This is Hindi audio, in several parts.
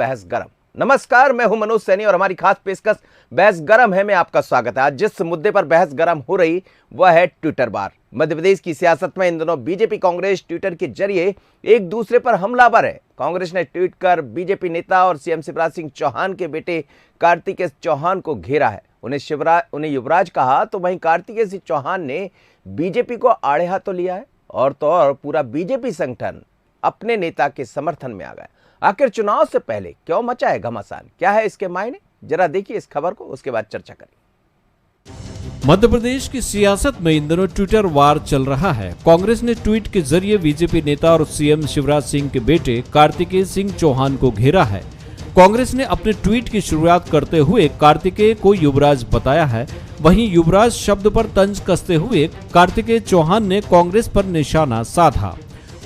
बहस गरम। नमस्कार, मैं हूं मनोज सैनी और हमारी खास पेशकश बहस गरम है में आपका स्वागत है। आज जिस मुद्दे पर बहस गरम हो रही वह है ट्विटर वार। मध्य प्रदेश की सियासत में इन दिनों बीजेपी कांग्रेस ट्विटर के जरिए एक दूसरे पर हमलावर है। कांग्रेस ने ट्वीट कर बीजेपी नेता और सीएम शिवराज सिंह चौहान के बेटे कार्तिकेय चौहान को घेरा है। उन्हें युवराज कहा, तो वहीं कार्तिकेय सिंह चौहान ने बीजेपी को आड़े हाथों लिया है और तो और पूरा बीजेपी संगठन अपने नेता के समर्थन में आ गया। आखिर चुनाव से पहले क्यों मचा है घमासान, क्या है इसके मायने, जरा देखिए इस खबर को, उसके बाद चर्चा करें। मध्य प्रदेश की सियासत में इन दिनों ट्विटर वार चल रहा है। कांग्रेस ने ट्वीट के जरिए बीजेपी नेता और सीएम शिवराज सिंह के बेटे कार्तिकेय सिंह चौहान को घेरा है। कांग्रेस ने अपने ट्वीट की शुरुआत करते हुए कार्तिकेय को युवराज बताया है। वहीं युवराज शब्द पर तंज कसते हुए कार्तिकेय चौहान ने कांग्रेस पर निशाना साधा।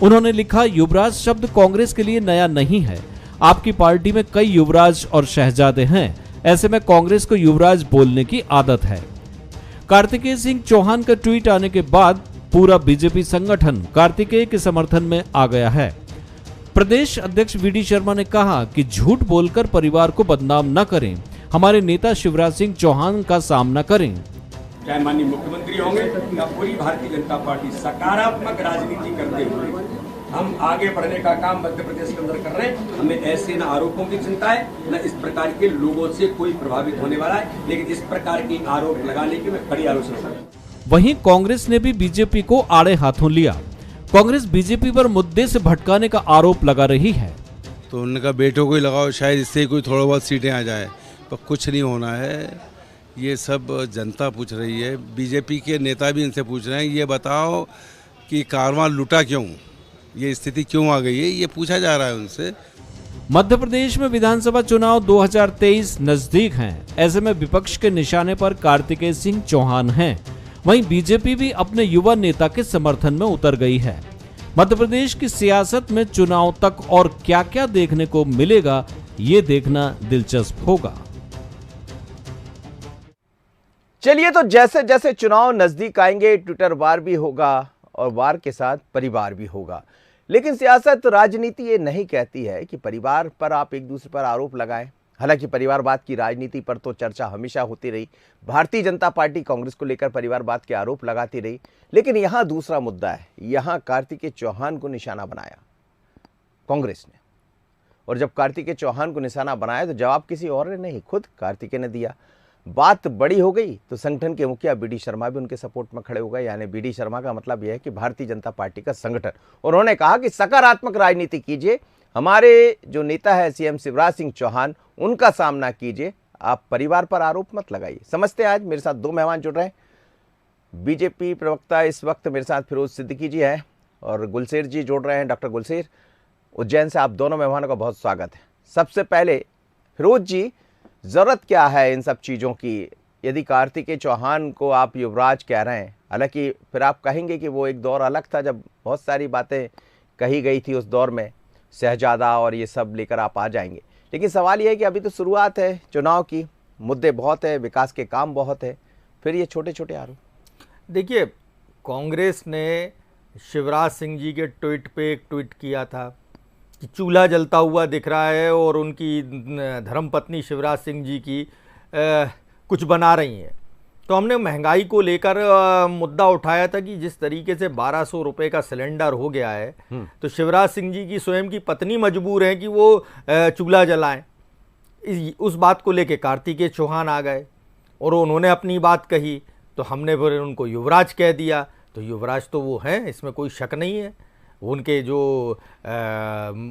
उन्होंने लिखा, युवराज शब्द कांग्रेस के लिए नया नहीं है। आपकी पार्टी में कई युवराज और शहजादे हैं, ऐसे में कांग्रेस को युवराज बोलने की आदत है। कार्तिकेय सिंह चौहान का ट्वीट आने के बाद पूरा बीजेपी संगठन कार्तिकेय के समर्थन में आ गया है। प्रदेश अध्यक्ष वीडी शर्मा ने कहा कि झूठ बोलकर परिवार को बदनाम न करें, हमारे नेता शिवराज सिंह चौहान का सामना करें। चाहे माननीय मुख्यमंत्री होंगे या पूरी भारतीय जनता पार्टी सकारात्मक राजनीति करते हुए हम आगे बढ़ने का काम मध्य प्रदेश के अंदर कर रहे हैं। हमें ऐसे न आरोपों की चिंता है, न इस प्रकार के लोगों से कोई प्रभावित होने वाला है, लेकिन इस प्रकार की आरोप लगाने की मैं कड़ी आलोचना करता हूं। वहीं कांग्रेस ने भी बीजेपी को आड़े हाथों लिया। कांग्रेस बीजेपी पर मुद्दे से भटकाने का आरोप लगा रही है। तो उनका बेटों को ही लगाओ, शायद इससे कोई थोड़ा बहुत सीटें आ जाए, पर कुछ नहीं होना है। ये सब जनता पूछ रही है, बीजेपी के नेता भी इनसे पूछ रहे हैं, ये बताओ कि कारवां लूटा क्यों, ये स्थिति क्यों आ गई है, ये पूछा जा रहा है उनसे। मध्य प्रदेश में विधानसभा चुनाव 2023 नजदीक हैं। ऐसे में विपक्ष के निशाने पर कार्तिकेय सिंह चौहान हैं। वहीं बीजेपी भी अपने युवा नेता के समर्थन में उतर गई है। मध्य प्रदेश की सियासत में चुनाव तक और क्या क्या देखने को मिलेगा, ये देखना दिलचस्प होगा। चलिए, तो जैसे जैसे चुनाव नजदीक आएंगे ट्विटर वार भी होगा और वार के साथ परिवार भी होगा। लेकिन सियासत राजनीति ये नहीं कहती है कि परिवार पर आप एक दूसरे पर आरोप लगाएं। हालांकि परिवारवाद की राजनीति पर तो चर्चा हमेशा होती रही। भारतीय जनता पार्टी कांग्रेस को लेकर परिवारवाद के आरोप लगाती रही, लेकिन यहां दूसरा मुद्दा है। यहां कार्तिकेय चौहान को निशाना बनाया कांग्रेस ने, और जब कार्तिकेय चौहान को निशाना बनाया तो जवाब किसी और ने नहीं, खुद कार्तिकेय ने दिया। बात बड़ी हो गई तो संगठन के मुखिया बीडी शर्मा भी उनके सपोर्ट में खड़े हो गए। यानी बीडी शर्मा का मतलब यह है कि भारतीय जनता पार्टी का संगठन, और उन्होंने कहा कि सकारात्मक राजनीति कीजिए, हमारे जो नेता है सीएम शिवराज सिंह चौहान, उनका सामना कीजिए, आप परिवार पर आरोप मत लगाइए। समझते हैं, आज मेरे साथ दो मेहमान जुड़ रहे हैं। बीजेपी प्रवक्ता इस वक्त मेरे साथ फिरोज सिद्दीकी जी हैं और गुलशेर जी जुड़ रहे हैं, डॉक्टर गुलशेर उज्जैन से। आप दोनों मेहमानों का बहुत स्वागत है। सबसे पहले फिरोज जी, जरूरत क्या है इन सब चीज़ों की? यदि कार्तिकेय चौहान को आप युवराज कह रहे हैं, हालांकि फिर आप कहेंगे कि वो एक दौर अलग था जब बहुत सारी बातें कही गई थी, उस दौर में शहजादा और ये सब लेकर आप आ जाएंगे। लेकिन सवाल ये है कि अभी तो शुरुआत है चुनाव की, मुद्दे बहुत है, विकास के काम बहुत है, फिर ये छोटे छोटे आरोप। देखिए, कांग्रेस ने शिवराज सिंह जी के ट्वीट पे एक ट्वीट किया था कि चूल्हा जलता हुआ दिख रहा है और उनकी धर्मपत्नी शिवराज सिंह जी की कुछ बना रही हैं। तो हमने महंगाई को लेकर मुद्दा उठाया था कि जिस तरीके से 1200 रुपये का सिलेंडर हो गया है, तो शिवराज सिंह जी की स्वयं की पत्नी मजबूर है कि वो चूल्हा जलाएं। उस बात को लेके कार्तिकेय चौहान आ गए और उन्होंने अपनी बात कही, तो हमने फिर उनको युवराज कह दिया। तो युवराज तो वो हैं, इसमें कोई शक नहीं है। उनके जो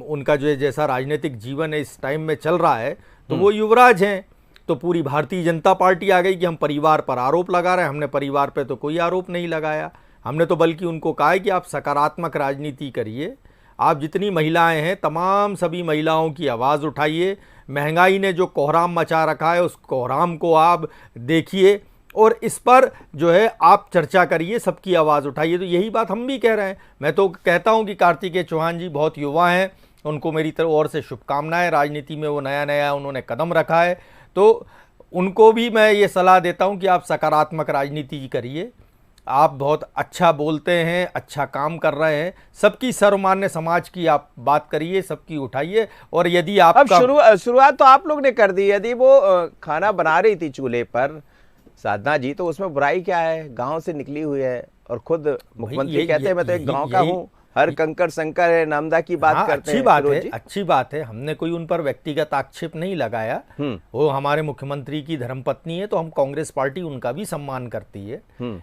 उनका जो जैसा राजनीतिक जीवन है इस टाइम में चल रहा है, तो वो युवराज हैं। तो पूरी भारतीय जनता पार्टी आ गई कि हम परिवार पर आरोप लगा रहे हैं। हमने परिवार पे तो कोई आरोप नहीं लगाया। हमने तो बल्कि उनको कहा है कि आप सकारात्मक राजनीति करिए, आप जितनी महिलाएं हैं तमाम सभी महिलाओं की आवाज़ उठाइए। महंगाई ने जो कोहराम मचा रखा है उस कोहराम को आप देखिए और इस पर जो है आप चर्चा करिए, सबकी आवाज़ उठाइए। तो यही बात हम भी कह रहे हैं। मैं तो कहता हूं कि कार्तिकेय चौहान जी बहुत युवा हैं, उनको मेरी तरफ ओर से शुभकामनाएं। राजनीति में वो नया नया उन्होंने कदम रखा है, तो उनको भी मैं ये सलाह देता हूं कि आप सकारात्मक राजनीति करिए। आप बहुत अच्छा बोलते हैं, अच्छा काम कर रहे हैं, सबकी सर्वमान्य समाज की आप बात करिए, सबकी उठाइए। और यदि अब आपका शुरुआत तो आप लोग ने कर दी। यदि वो खाना बना रही थी चूल्हे पर साधना जी, तो उसमें बुराई क्या है? गांव से निकली हुई है और खुद मुख्यमंत्री कहते हैं मैं तो एक गांव का हूं, हर कंकड़ संकर है, नामदा की बात हाँ, करते अच्छी हैं। बात फिरोज है, जी, अच्छी बात है। हमने कोई उन पर व्यक्तिगत आक्षेप नहीं लगाया। वो हमारे मुख्यमंत्री की धर्मपत्नी है, तो हम कांग्रेस पार्टी उनका भी सम्मान करती है।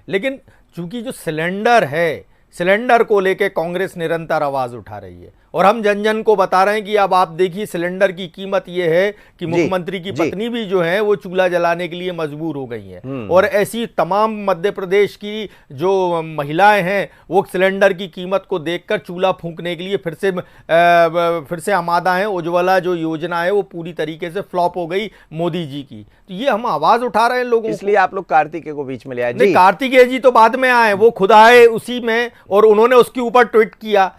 लेकिन चूंकि जो सिलेंडर है, सिलेंडर को लेके कांग्रेस निरंतर आवाज उठा रही है, और हम जन जन को बता रहे हैं कि अब आप देखिए सिलेंडर की कीमत ये है कि मुख्यमंत्री की पत्नी भी जो है वो चूल्हा जलाने के लिए मजबूर हो गई हैं। और ऐसी तमाम मध्य प्रदेश की जो महिलाएं हैं वो सिलेंडर की कीमत को देखकर चूल्हा फूंकने के लिए फिर से आमादा हैं। उज्ज्वला जो योजना है वो पूरी तरीके से फ्लॉप हो गई मोदी जी की। तो ये हम आवाज उठा रहे हैं लोगों, इसलिए आप लोग कार्तिकेय को बीच में ले आए। नहीं, जी, कार्तिकेय जी तो बाद में आए, वो खुद आए उसी में, और उन्होंने उसके ऊपर ट्वीट किया,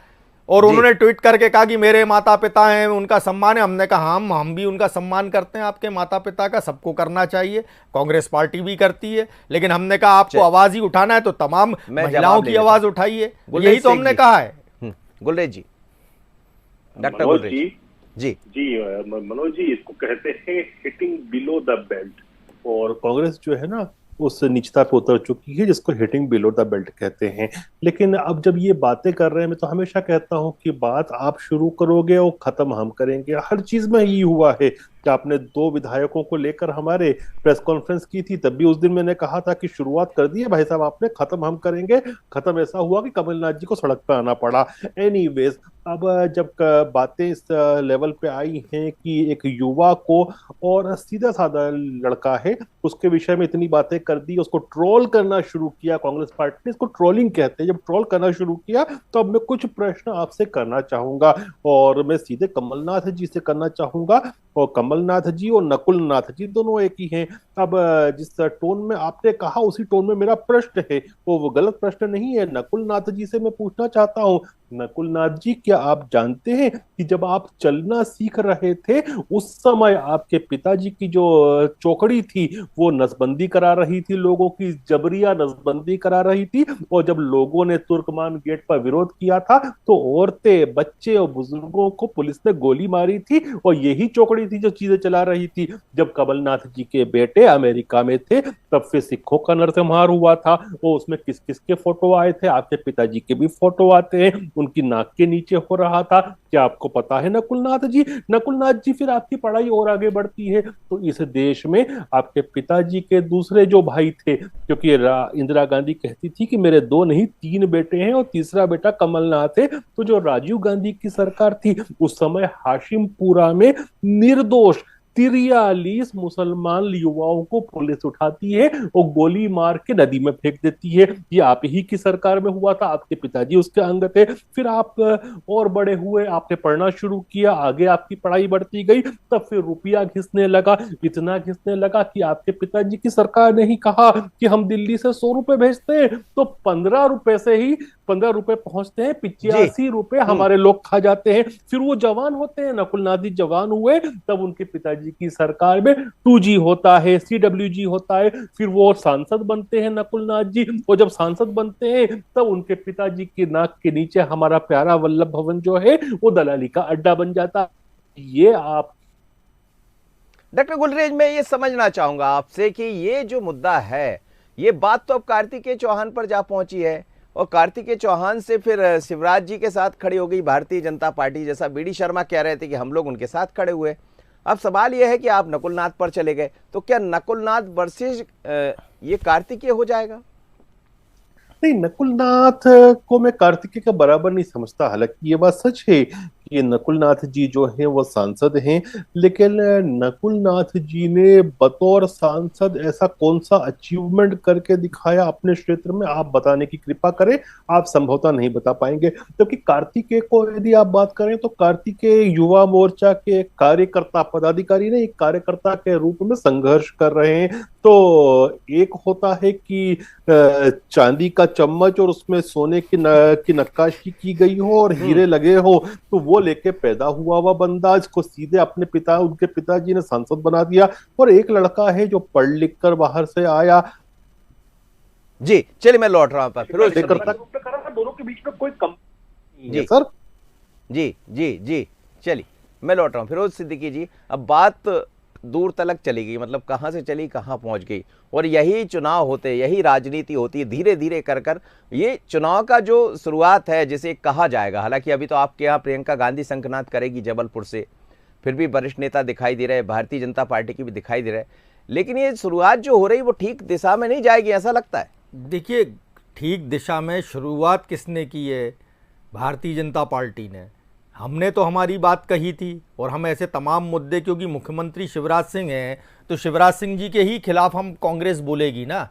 और उन्होंने ट्वीट करके कहा कि मेरे माता पिता हैं, उनका सम्मान है। हमने कहा हम भी उनका सम्मान करते हैं, आपके माता पिता का, सबको करना चाहिए, कांग्रेस पार्टी भी करती है। लेकिन हमने कहा आपको आवाज ही उठाना है तो तमाम महिलाओं की आवाज उठाइए, यही तो हमने कहा है। गुलरेज जी, डॉक्टर मनोज गुलरेज जी, मनोज जी, इसको कहते हैं हिटिंग बिलो द बेल्ट। और कांग्रेस जो है ना उस निचता पे उतर चुकी है जिसको हिटिंग बिलो द बेल्ट कहते हैं। लेकिन अब जब ये बातें कर रहे हैं, मैं तो हमेशा कहता हूं कि बात आप शुरू करोगे और खत्म हम करेंगे। हर चीज में ये हुआ है कि आपने 2 विधायकों को लेकर हमारे प्रेस कॉन्फ्रेंस की थी, तब भी उस दिन मैंने कहा था कि शुरुआत कर दी है भाई साहब आपने, खत्म हम करेंगे। खत्म ऐसा हुआ कि कमलनाथ जी को सड़क पर आना पड़ा। एनीवेज, अब जब बातें इस लेवल पे आई हैं कि एक युवा को, और सीधा साधा लड़का है, उसके विषय में इतनी बातें कर दी, उसको ट्रोल करना शुरू किया कांग्रेस पार्टी ने, इसको ट्रोलिंग कहते हैं। जब ट्रोल करना शुरू किया तो अब मैं कुछ प्रश्न आपसे करना चाहूंगा, और मैं सीधे कमलनाथ जी से करना चाहूंगा। और कमलनाथ जी और नकुलनाथ जी दोनों एक ही हैं। अब जिस टोन में आपने कहा उसी टोन में मेरा प्रश्न है, वो गलत प्रश्न नहीं है। नकुलनाथ जी से मैं पूछना चाहता हूँ, नकुलनाथ जी क्या आप जानते हैं कि जब आप चलना सीख रहे थे उस समय आपके पिताजी की जो चौकड़ी थी वो नसबंदी करा रही थी, लोगों की जबरिया नसबंदी करा रही थी। और जब लोगों ने तुर्कमान गेट पर विरोध किया था तो औरतें, बच्चे और बुजुर्गों को पुलिस ने गोली मारी थी, और यही चौकड़ी थी जो चीजें चला रही थी। जब कमलनाथ जी के बेटे अमेरिका में थे तब फिर सिखों का नरसंहार हुआ था, वो उसमें किस किस के फोटो आए थे? आपके पिताजी के भी फोटो आते हैं, उनकी नाक के नीचे हो रहा था। क्या आपको पता है नकुलनाथ जी? नकुलनाथ जी, फिर आपकी पढ़ाई और आगे बढ़ती है तो इस देश में आपके पिताजी के दूसरे जो भाई थे, क्योंकि इंदिरा गांधी कहती थी कि मेरे 2 नहीं 3 बेटे हैं और तीसरा बेटा कमलनाथ है, तो जो राजीव गांधी की सरकार थी उस समय हाशिमपुरा में निर्दोष 43 मुसलमान युवाओं को पुलिस उठाती है और गोली मार के नदी में फेंक देती है। ये आप ही की सरकार में हुआ था, आपके पिताजी उसके अंग थे। फिर आप और बड़े हुए, आपने पढ़ना शुरू किया, आगे आपकी पढ़ाई बढ़ती गई, तब फिर रुपया घिसने लगा, इतना घिसने लगा कि आपके पिताजी की सरकार ने ही कहा कि हम दिल्ली से 100 रुपए भेजते हैं तो 15 रुपए से ही 15 रुपए पहुंचते हैं, 85 रुपए हमारे लोग खा जाते हैं। फिर वो जवान होते हैं, नकुलनाथ जी जवान हुए, तब उनके पिताजी की सरकार में 2G होता है, CWG होता है, फिर वो सांसद बनते हैं नकुलनाथ जी। और जब सांसद बनते हैं तब उनके पिताजी की नाक के नीचे हमारा प्यारा वल्लभ भवन जो है वो दलाली का अड्डा बन जाता। ये आप डॉक्टर गुलरेज, मैं ये समझना चाहूंगा आपसे कि ये जो मुद्दा है, ये बात तो अब कार्तिकेय चौहान पर जा पहुंची है, और कार्तिकेय चौहान से फिर शिवराज जी के साथ खड़ी हो गई भारतीय जनता पार्टी, जैसा BD शर्मा कह रहे थे कि हम लोग उनके साथ खड़े हुए। अब सवाल यह है कि आप नकुलनाथ पर चले गए, तो क्या नकुलनाथ वर्सेस ये कार्तिकेय हो जाएगा? नहीं, नकुलनाथ को मैं कार्तिकेय का बराबर नहीं समझता। हालांकि ये बात सच है कि ये नकुलनाथ जी जो हैं वो सांसद हैं, लेकिन नकुलनाथ जी ने बतौर सांसद ऐसा कौन सा अचीवमेंट करके दिखाया अपने क्षेत्र में, आप बताने की कृपा करें। आप संभवतः नहीं बता पाएंगे। क्योंकि कार्तिकेय को यदि आप बात करें तो कार्तिकेय युवा मोर्चा के कार्यकर्ता, पदाधिकारी ने एक कार्यकर्ता के रूप में संघर्ष कर रहे हैं। तो एक होता है कि चांदी का चम्मच और उसमें सोने की नक्काशी की गई हो और हीरे लगे हो, तो वो लेके पैदा हुआ बंदा, इसको सीधे अपने उनके पिताजी ने सांसद बना दिया। और एक लड़का है जो पढ़ लिख कर बाहर से आया, जी चलिए मैं लौट रहा हूं पर फिरोज दोनों के बीच में कोई कम नहीं जी है सर। जी जी जी चलिए मैं लौट रहा हूँ फिरोज सिद्दीकी जी। अब बात दूर तलक चली गई, मतलब कहाँ से चली कहाँ पहुँच गई। और यही चुनाव होते, यही राजनीति होती है, धीरे धीरे कर कर ये चुनाव का जो शुरुआत है जिसे कहा जाएगा। हालांकि अभी तो आपके यहाँ प्रियंका गांधी शंखनाद करेगी जबलपुर से, फिर भी वरिष्ठ नेता दिखाई दे रहे, भारतीय जनता पार्टी की भी दिखाई दे रहे, लेकिन ये शुरुआत जो हो रही वो ठीक दिशा में नहीं जाएगी, ऐसा लगता है। देखिए, ठीक दिशा में शुरुआत किसने की है? भारतीय जनता पार्टी ने। हमने तो हमारी बात कही थी, और हम ऐसे तमाम मुद्दे, क्योंकि मुख्यमंत्री शिवराज सिंह हैं तो शिवराज सिंह जी के ही खिलाफ हम कांग्रेस बोलेगी ना,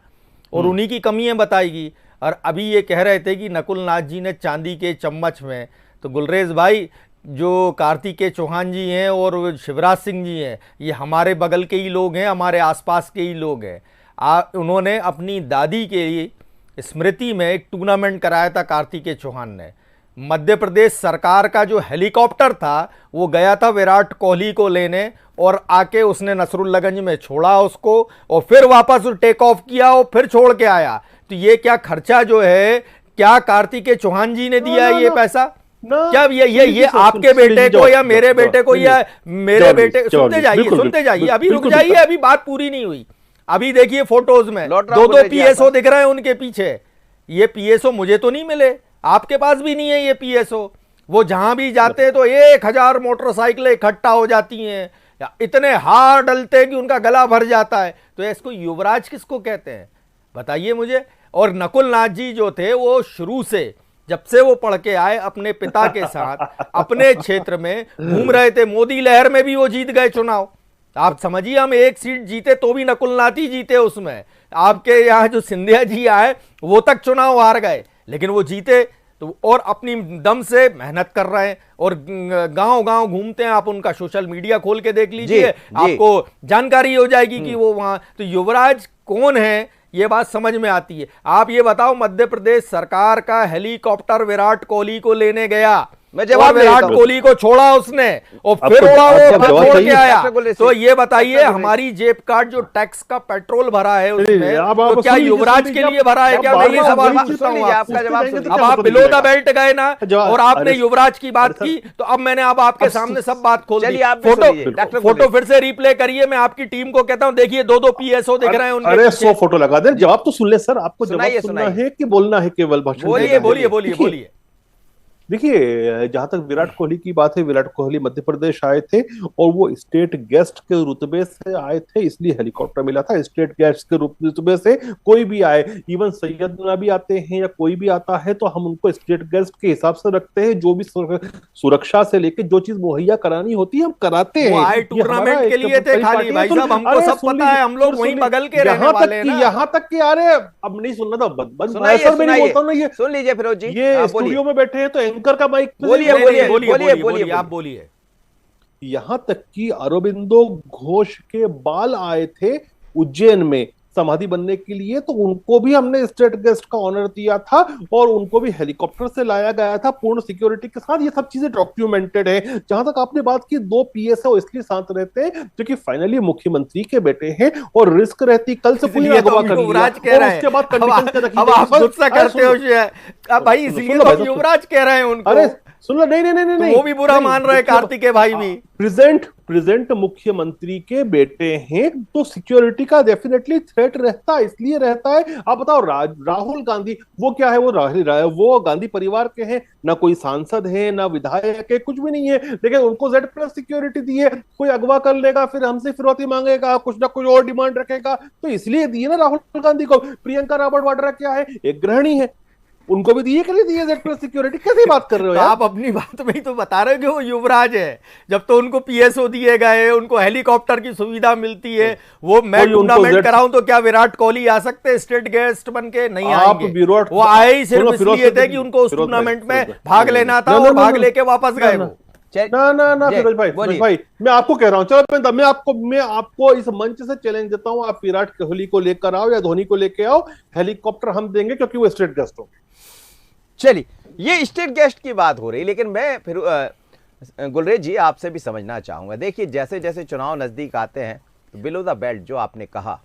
और उन्हीं की कमियां बताएगी। और अभी ये कह रहे थे कि नकुल नाथ जी ने चांदी के चम्मच में, तो गुलरेज भाई जो कार्तिकेय चौहान जी हैं और शिवराज सिंह जी हैं, ये हमारे बगल के ही लोग हैं, हमारे आसपास के ही लोग हैं। उन्होंने अपनी दादी के लिए स्मृति में एक टूर्नामेंट कराया था कार्तिकेय चौहान ने। मध्य प्रदेश सरकार का जो हेलीकॉप्टर था वो गया था विराट कोहली को लेने, और आके उसने नसरुल्लागंज में छोड़ा उसको, और फिर वापस टेक ऑफ किया और फिर छोड़ के आया। तो ये क्या खर्चा जो है, क्या कार्तिकेय चौहान जी ने दिया है ये पैसा? क्या ये आपके बेटे को या मेरे बेटे को या मेरे बेटे? सुनते जाइए अभी रुक जाइए, अभी बात पूरी नहीं हुई। अभी देखिए फोटोज में दो पीएसओ दिख रहे हैं उनके पीछे। ये पीएसओ मुझे तो नहीं मिले, आपके पास भी नहीं है ये पीएसओ। वो जहां भी जाते हैं तो 1000 मोटरसाइकिलें इकट्ठा हो जाती हैं, इतने हार डलते हैं कि उनका गला भर जाता है। तो इसको युवराज किसको कहते हैं बताइए मुझे। और नकुल नाथ जी जो थे वो शुरू से, जब से वो पढ़ के आए अपने पिता के साथ अपने क्षेत्र में घूम रहे थे। मोदी लहर में भी वो जीत गए चुनाव। आप समझिए, हम एक सीट जीते तो भी नकुल नाथ ही जीते उसमें। आपके यहाँ जो सिंधिया जी आए वो तक चुनाव हार गए, लेकिन वो जीते। तो और अपनी दम से मेहनत कर रहे हैं, और गांव गांव घूमते हैं। आप उनका सोशल मीडिया खोल के देख लीजिए, आपको जानकारी हो जाएगी कि वो वहां। तो युवराज कौन है ये बात समझ में आती है। आप ये बताओ, मध्य प्रदेश सरकार का हेलीकॉप्टर विराट कोहली को लेने गया, मैं जवाब विराट कोहली को छोड़ा उसने, और फिर उड़ा वो छोड़ के आया। तो ये बताइए, हमारी जेब काट जो टैक्स का पेट्रोल भरा है उसमें, तो क्या युवराज के लिए भरा है क्या? मैं ये सवाल पूछता हूँ आपका जवाब। अब आप बिलो द बेल्ट गए ना, और आपने युवराज की बात की, तो अब मैंने अब आपके सामने सब बात खोल दी। फोटो फिर से रिप्ले करिए। मैं आपकी टीम को कहता हूँ, देखिए 2 पीएसओ दिख रहे हैं उनके। अरे 100 फोटो लगा दे, जवाब तो सुन ले सर। आपको जवाब सुनना है कि बोलना है केवल? बोलिए। देखिए, जहां तक विराट कोहली की बात है, विराट कोहली मध्य प्रदेश आए थे और वो स्टेट गेस्ट के रुतबे से आए थे, इसलिए हेलीकॉप्टर मिला था। स्टेट गेस्ट के रुतबे से कोई भी आए, इवन सैयद मुना भी आते हैं या कोई भी आता है, तो हम उनको स्टेट गेस्ट के हिसाब से रखते हैं। जो भी सुरक्षा से लेके जो चीज मुहैया करानी होती है हम कराते हैं। टूर्नामेंट के लिए थे खाली भाई साहब, हमको सब पता है, हम लोग वहीं बगल के रहने वाले हैं। यहाँ तक कि अरे अब नहीं सुनना था, सुन लीजिए फिरोज जी। ये स्टूडियो में बैठे हैं तो एंकर का माइक बोलिए आप बोलिए। यहां तक कि अरबिंदो घोष के बाल आए थे उज्जैन में समाधि बनने के लिए, तो उनको भी हमने स्टेट गेस्ट का ऑनर दिया था, और उनको भी हेलीकॉप्टर से लाया गया था पूर्ण सिक्योरिटी के साथ। ये सब चीजें डॉक्यूमेंटेड है। जहां तक आपने बात की 2 पीएसओ इसलिए साथ रहते हैं क्योंकि फाइनली मुख्यमंत्री के बेटे हैं, और रिस्क रहती कल से कोई अगवा कर लिया, और उसके बाद कंडीशन आप गुस्सा करते हो भाई, इसलिए तो युवराज कह रहे हैं उनको। अरे सुन लो, नहीं, वो भी बुरा मान रहे हैं, कार्तिकेय भाई भी। प्रेजेंट मुख्यमंत्री के बेटे हैं, तो सिक्योरिटी का डेफिनेटली थ्रेट रहता है, इसलिए रहता है। आप बताओ, राहुल गांधी वो क्या है? वो गांधी परिवार के हैं, ना कोई सांसद है ना विधायक है, कुछ भी नहीं है, लेकिन उनको Z+ सिक्योरिटी दी है। कोई अगवा कर लेगा, फिर हमसे फिरौती मांगेगा, कुछ ना कुछ और डिमांड रखेगा, तो इसलिए दिए ना राहुल गांधी को। प्रियंका रावत वाड्रा क्या है? एक गृहिणी है, उनको भी दिए, के लिए दिए Z+ सिक्योरिटी। कैसे बात कर रहे हो यार? आप अपनी बात में ही तो बता रहे हो कि वो युवराज है। जब तो उनको पीएसओ दिए गए, उनको हेलीकॉप्टर की सुविधा मिलती है, वो मैं टूर्नामेंट कराऊं तो क्या विराट कोहली आ सकते हैं स्टेट गेस्ट बन के? नहीं आएंगे। वो आए ही सिर्फ इसलिए थे कि उनको उस टूर्नामेंट में भाग लेना था, और भाग लेके वापस गए वो। ना फिरोज भाई, मैं आपको कह रहा हूँ, चलो मैं आपको इस मंच से चैलेंज देता हूँ, आप विराट कोहली को लेकर आओ या धोनी को लेकर आओ, हेलीकॉप्टर हम देंगे क्योंकि वो स्टेट गेस्ट हो। चलिए, ये स्टेट गेस्ट की बात हो रही, लेकिन मैं फिर गुलरेज जी आपसे भी समझना चाहूंगा। देखिए, जैसे जैसे चुनाव नजदीक आते हैं तो बिलो द बेल्ट जो आपने कहा,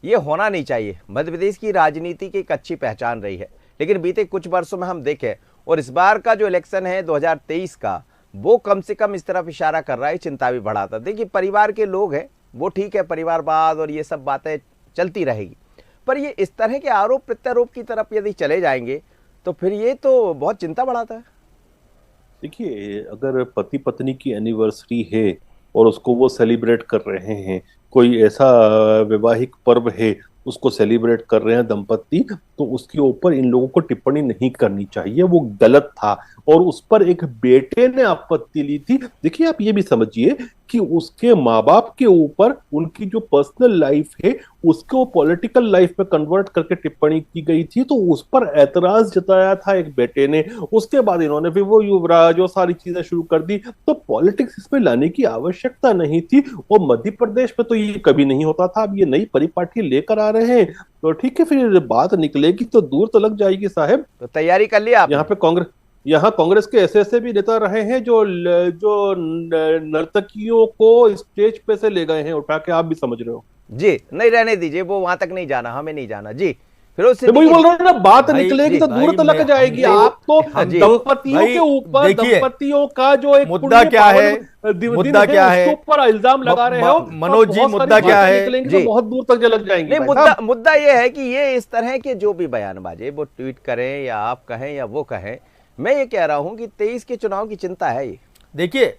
ये होना नहीं चाहिए। मध्य प्रदेश की राजनीति की एक अच्छी पहचान रही है, लेकिन बीते कुछ वर्षों में हम देखें, और इस बार का जो इलेक्शन है 2023 का, वो कम से कम इस तरफ इशारा कर रहा है, चिंता भी बढ़ाता। देखिए, परिवार के लोग हैं, वो ठीक है, परिवारवाद और ये सब बातें चलती रहेगी, पर ये इस तरह के आरोप प्रत्यारोप की तरफ यदि चले जाएंगे तो फिर ये तो बहुत चिंता बढ़ाता है। देखिए, अगर पति पत्नी की एनिवर्सरी है और उसको वो सेलिब्रेट कर रहे हैं, कोई ऐसा वैवाहिक पर्व है उसको सेलिब्रेट कर रहे हैं दंपति, तो उसके ऊपर इन लोगों को टिप्पणी नहीं करनी चाहिए, वो गलत था। और उस पर एक बेटे ने आपत्ति ली थी। देखिए, आप ये भी समझिए कि उसके माँ बाप के ऊपर उनकी जो पर्सनल लाइफ है उसको पॉलिटिकल लाइफ में कन्वर्ट करके टिप्पणी की गई थी, तो उस पर ऐतराज जताया था एक बेटे ने। उसके बाद इन्होंने फिर वो युवराज और सारी चीजें शुरू कर दी। तो पॉलिटिक्स इसमें लाने की आवश्यकता नहीं थी, और मध्य प्रदेश में तो ये कभी नहीं होता था। अब ये नई परिपाटी लेकर आ रहे हैं, तो ठीक है, फिर बात निकलेगी तो दूर तो लग जाएगी साहब। तो तैयारी कर लिया आपने? यहाँ कांग्रेस के ऐसे भी नेता रहे हैं जो नर्तकियों को स्टेज पे से ले गए हैं उठा के, आप भी समझ रहे हो जी। नहीं, रहने दीजिए, वो वहां तक नहीं जाना, हमें नहीं जाना जी। फिर उससे वही बोल रहा हूँ ना, बात निकलेगी तो दूर तो लग जाएगी। आप तो दंपतियों के ऊपर, दंपतियों का जो एक मुद्दा क्या है, मुद्दा क्या है, उसके ऊपर इल्जाम लगा रहे हो मनोज जी, मुद्दा क्या है तो बहुत दूर तक लग जाएंगे। मुद्दा ये है कि ये इस तरह के जो भी बयानबाजी, वो ट्वीट करें या आप कहें या वो कहें, मैं ये कह रहा हूं कि 23 के चुनाव की चिंता है। ये देखिए,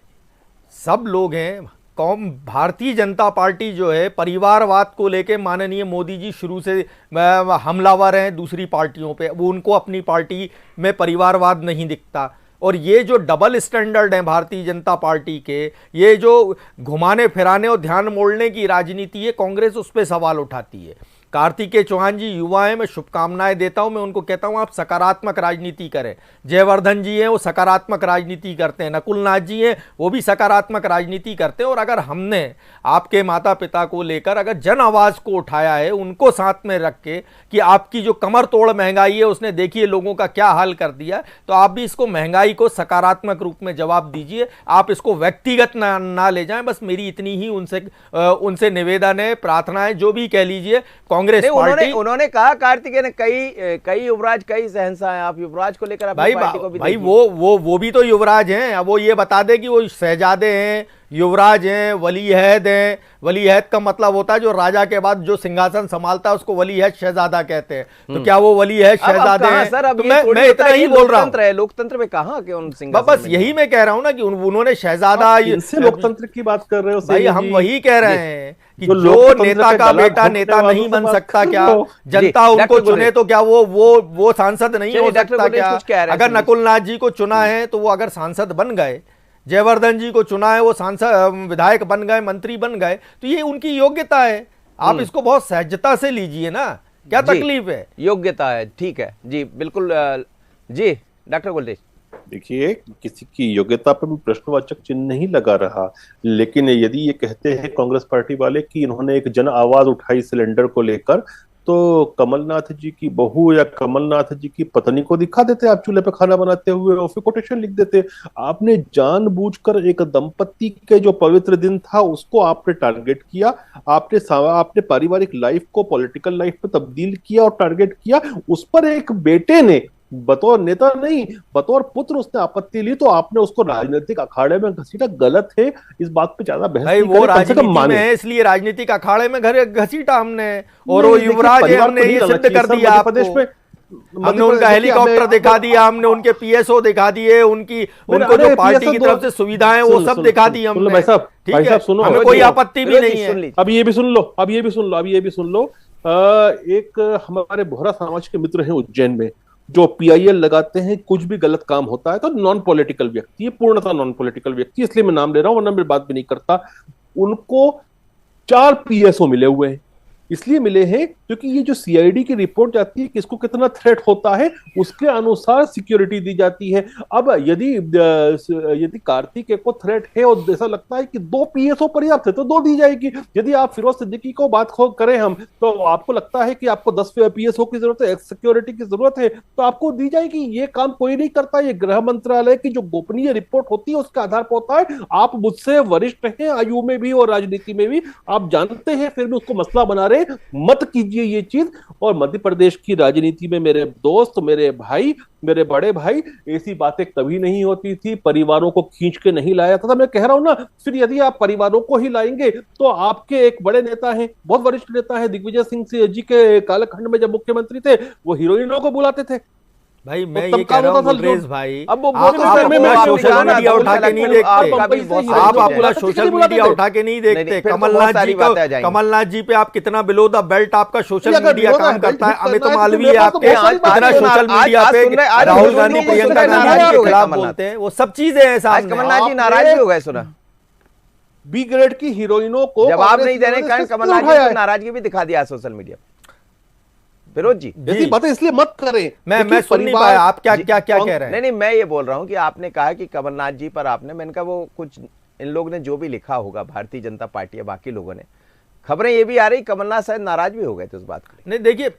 सब लोग हैं, कौम भारतीय जनता पार्टी जो है परिवारवाद को लेके माननीय मोदी जी शुरू से हमलावर हैं दूसरी पार्टियों पे। वो उनको अपनी पार्टी में परिवारवाद नहीं दिखता, और ये जो डबल स्टैंडर्ड है भारतीय जनता पार्टी के, ये जो घुमाने फिराने और ध्यान मोड़ने की राजनीति है, कांग्रेस उस पर सवाल उठाती है। कार्तिकेय चौहान जी युवा हैं, मैं शुभकामनाएं देता हूं, मैं उनको कहता हूं आप सकारात्मक राजनीति करें। जयवर्धन जी हैं, वो सकारात्मक राजनीति करते हैं। नकुलनाथ जी हैं, वो भी सकारात्मक राजनीति करते हैं। और अगर हमने आपके माता पिता को लेकर अगर जन आवाज को उठाया है, उनको साथ में रख के कि आपकी जो कमर तोड़ महंगाई है उसने देखिए लोगों का क्या हाल कर दिया, तो आप भी इसको महंगाई को सकारात्मक रूप में जवाब दीजिए। आप इसको व्यक्तिगत ना ले जाएं। बस मेरी इतनी ही उनसे निवेदन है, प्रार्थना है, जो भी कह लीजिए। कांग्रेस पार्टी, उन्होंने कहा कार्तिकेय ने कई युवराज, कई शहंशाह हैं, आप युवराज को लेकर भाई वो भी तो युवराज हैं। अब वो ये बता दे कि वो शहजादे हैं, युवराज हैं, वली अहद हैं। वली अहद का मतलब होता है जो राजा के बाद जो सिंहासन संभालता है उसको वली अहद शहजादा कहते हैं। तो क्या वो वली अहद शहजादे हैं? सर, अब तो मैं इतना ही बोल रहा हूँ। लोकतंत्र में कहा कि उन सिंहासन, बस यही मैं कह रहा हूँ ना कि उन्होंने शहजादा, इनसे लोकतंत्र की बात कर रहे हो भाई, हम वही कह रहे हैं कि जो नेता का बेटा नेता नहीं बन सकता, क्या जनता उनको चुने तो क्या वो सांसद नहीं हो सकता क्या? अगर नकुलनाथ जी को चुना है तो वो अगर सांसद बन गए, जयवर्धन जी को चुना है वो सांसद विधायक बन गए, मंत्री बन गए, तो ये उनकी योग्यता है। आप इसको बहुत सहजता से लीजिए ना, क्या तकलीफ है? योग्यता है, ठीक है जी, बिल्कुल जी। डॉक्टर गुलटेज, देखिए, किसी की योग्यता पर भी प्रश्नवाचक चिन्ह नहीं लगा रहा, लेकिन यदि ये कहते हैं कांग्रेस पार्टी वाले कि इन्होंने एक जन आवाज उठाई सिलेंडर को लेकर, तो कमलनाथ जी की बहू या कमलनाथ जी की पत्नी को दिखा देते आप चूल्हे पे खाना बनाते हुए और फिर कोटेशन लिख देते। आपने जानबूझकर एक दंपति के जो पवित्र दिन था उसको आपने टारगेट किया, आपने पारिवारिक लाइफ को पॉलिटिकल लाइफ में तब्दील किया और टारगेट किया। उस पर एक बेटे ने बतौर नेता नहीं, बतौर पुत्र उसने आपत्ति ली, तो आपने उसको राजनीतिक अखाड़े में घसीटा। गलत है, इस बात पे ज्यादा बहस नहीं वो राजनीति में है, इसलिए राजनीतिक अखाड़े में घसीटा हमने। और वो युवराज है, हमने ये सिद्ध कर दिया आपको। हमने उनका हेलीकॉप्टर दिखा दिया, हमने उनके पीएसओ दिखा दिए, उनको जो पार्टी की तरफ से सुविधाएं वो सब दिखा दी हमने। भाई साहब सुनो, हमें कोई आपत्ति भी नहीं है। अब ये भी सुन लो, एक हमारे बोहरा समाज के मित्र हैं उज्जैन में, जो पीआईएल लगाते हैं, कुछ भी गलत काम होता है तो नॉन पॉलिटिकल व्यक्ति है, पूर्णतः नॉन पॉलिटिकल व्यक्ति, इसलिए मैं नाम ले रहा हूं, वरना मैं बात भी नहीं करता। उनको 4 पीएसओ मिले हुए हैं। इसलिए मिले हैं क्योंकि ये जो सीआईडी की रिपोर्ट जाती है किसको कितना थ्रेट होता है उसके अनुसार सिक्योरिटी दी जाती है। अब यदि कार्तिकेय को थ्रेट है और ऐसा लगता है कि 2 पीएसओ पर्याप्त है तो 2 दी जाएगी। यदि आप फिरोज सिद्दीकी को बात करें हम, तो आपको लगता है कि आपको 10 पीएसओ की जरूरत है, एक्स सिक्योरिटी की जरूरत है, तो आपको दी जाएगी। ये काम कोई नहीं करता, ये गृह मंत्रालय की जो गोपनीय रिपोर्ट होती है उसके आधार पर होता है। आप मुझसे वरिष्ठ हैं आयु में भी और राजनीति में भी, आप जानते हैं, फिर भी उसको मसला बना करें, मत कीजिए ये चीज। और मध्य प्रदेश की राजनीति में मेरे दोस्त, मेरे भाई, मेरे बड़े भाई, ऐसी बातें कभी नहीं होती थी। परिवारों को खींच के नहीं लाया था। मैं कह रहा हूं ना, फिर यदि आप परिवारों को ही लाएंगे तो आपके एक बड़े नेता हैं, बहुत वरिष्ठ नेता है, दिग्विजय सिंह जी के कालखंड में जब मुख्यमंत्री थे, वो हीरोइनों को बुलाते थे। भाई मैं तब ये का कह रहा होता हूँ था गुलरेज जो- भाई, अब वो आप अपना सोशल मीडिया उठा के नहीं देखते, आप अपना सोशल मीडिया उठा के नहीं देखते। कमलनाथ जी पे आप कितना बिलो द बेल्ट आपका सोशल मीडिया काम करता है, अमित मालवीय आपके कितना सोशल मीडिया पे राहुल गांधी, प्रियंका गांधी के खिलाफ बोलते हैं, वो सब चीजें हैं सामने। कमलनाथ जी नाराज भी हो गए, सुना बी ग्रेड की हीरोइनों को जवाब नहीं देने के कारण कमलनाथ जी को नाराजगी भी दिखा दिया सोशल मीडिया। फिरोज जी ऐसी बातें इसलिए मत करें। मैं सुन नहीं पाया आप क्या कह रहे हैं। नहीं, मैं ये बोल रहा हूं कि आपने कहा कि कमलनाथ जी पर मैंने कहा वो कुछ इन लोग ने जो भी लिखा होगा, भारतीय जनता पार्टी या बाकी लोगों ने, खबरें ये भी आ रही कमलनाथ शायद नाराज भी हो गए थे उस बात को। नहीं देखिए,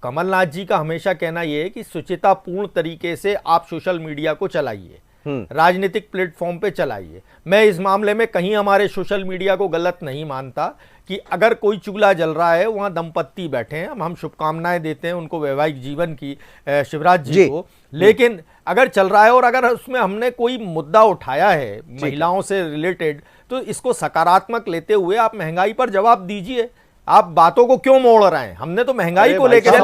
कमलनाथ जी का हमेशा कहना यह है कि सुचितापूर्ण तरीके से आप सोशल मीडिया को चलाइए, राजनीतिक प्लेटफॉर्म पे चलाइए। मैं इस मामले में कहीं हमारे सोशल मीडिया को गलत नहीं मानता कि अगर कोई चूल्हा जल रहा है, वहां दंपत्ति बैठे हैं, हम शुभकामनाएं देते हैं उनको वैवाहिक जीवन की, शिवराज जी को। लेकिन अगर चल रहा है और अगर उसमें हमने कोई मुद्दा उठाया है महिलाओं से रिलेटेड, तो इसको सकारात्मक लेते हुए आप महंगाई पर जवाब दीजिए। आप बातों को क्यों मोड़ रहे हैं? हमने तो महंगाई को लेकर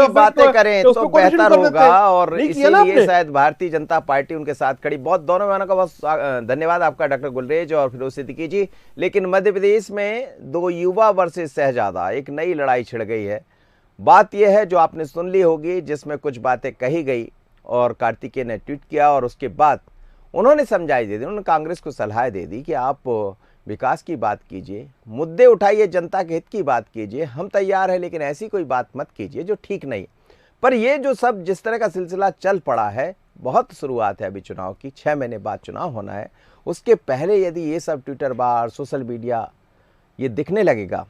बातें करें तो बेहतर होगा, और इसीलिए शायद भारतीय जनता पार्टी उनके साथ खड़ी। बहुत दोनों बहनों का बहुत धन्यवाद आपका, डॉक्टर गुलरेज और फिरोज सिद्दीकी जी। लेकिन मध्य प्रदेश में दो युवा वर्सेस शहजादा, एक नई लड़ाई छिड़ गई है। बात यह है जो आपने सुन ली होगी, जिसमें कुछ बातें कही गई और कार्तिकेय ने ट्वीट किया और उसके बाद उन्होंने समझाई दे दी, उन्होंने कांग्रेस को सलाह दे दी कि आप विकास की बात कीजिए, मुद्दे उठाइए, जनता के हित की बात कीजिए, हम तैयार हैं, लेकिन ऐसी कोई बात मत कीजिए जो ठीक नहीं। पर ये जो सब जिस तरह का सिलसिला चल पड़ा है, बहुत शुरुआत है अभी चुनाव की, 6 महीने बाद चुनाव होना है। उसके पहले यदि ये सब ट्विटर बार, सोशल मीडिया ये दिखने लगेगा,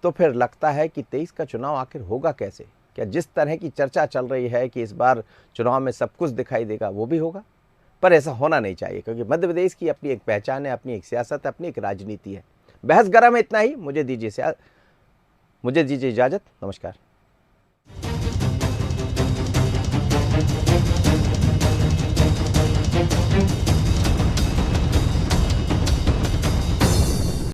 तो फिर लगता है कि 23 का चुनाव आखिर होगा कैसे? क्या जिस तरह की चर्चा चल रही है कि इस बार चुनाव में सब कुछ दिखाई देगा, वो भी होगा? पर ऐसा होना नहीं चाहिए, क्योंकि मध्य प्रदेश की अपनी एक पहचान है, अपनी एक सियासत है, अपनी एक राजनीति है। बहस गरम है, इतना ही। मुझे दीजिए इजाजत, नमस्कार।